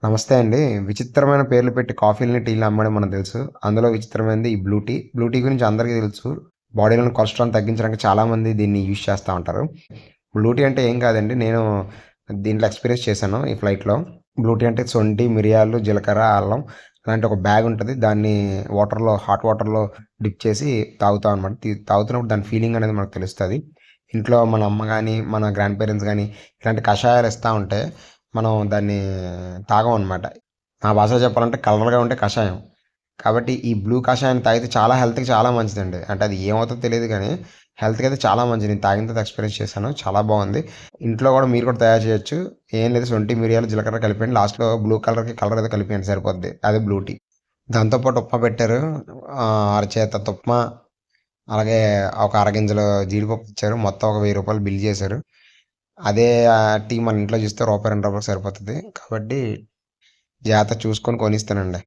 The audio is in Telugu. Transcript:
నమస్తే అండి. విచిత్రమైన పేర్లు పెట్టి కాఫీలని, టీలని అమ్మడం మనకు తెలుసు. అందులో విచిత్రమైనది ఈ బ్లూ టీ. బ్లూ టీ గురించి అందరికీ తెలుసు. బాడీలోని కొలెస్ట్రాల్‌ని తగ్గించడానికి చాలామంది దీన్ని యూజ్ చేస్తా ఉంటారు. బ్లూ టీ అంటే ఏం కాదండి. నేను దీంట్లో ఎక్స్‌పీరియన్స్ చేశాను ఈ ఫ్లైట్‌లో. బ్లూ టీ అంటే శొంఠి, మిరియాలు, జీలకర్ర, అల్లం అలాంటి ఒక బ్యాగ్ ఉంటది. దాన్ని హాట్ వాటర్‌లో డిప్ చేసి తాగుతాం అనమాట. తాగుతున్నప్పుడు దాని ఫీలింగ్ అనేది మనకు తెలుస్తది. ఇంట్లో మన అమ్మ గాని, మన గ్రాండ్ పేరెంట్స్ గాని ఇలాంటి కషాయాలు ఇస్తా ఉంటే మనం దాన్ని తాగమనమాట. నా భాషలో చెప్పాలంటే కలర్‌గా ఉంటే కషాయం. కాబట్టి ఈ బ్లూ కషాయాన్ని తాగితే చాలా హెల్త్‌కి చాలా మంచిదండి. అంటే అది ఏమవుతదో తెలీదు గానీ, హెల్త్‌కయితే చాలా మంచిది. నేను తాగిన తర్వాత ఎక్స్‌పీరియన్స్ చేశాను. చాలా బావుంది. ఇంట్లో గూడా మీరు కూడా తయారు చేయొచ్చు. ఏం లేదు శొంఠి, మిరియాలు, జీలకర్ర కలిపేయండి. లాస్ట్‌లో బ్లూ కలర్‌కి కలర్ ఏదో కలిపేయండి సరిపోద్ది. అదే బ్లూ టీ. దాంతో పాటు ఉప్మా పెట్టారు. అరచేతంత ఉప్మా, అలాగే ఒక అరగింజలు జీడిపప్పు ఇచ్చారు. మొత్తం ఒక రూ. 1000 బిల్ చేశారు. అదే టీ మన ఇంట్లో చేస్తే రూపాయి, రూ. 2 సరిపోతది. కాబట్టి జాగ్రత్తగా చూసుకొని కొనిస్తానండి.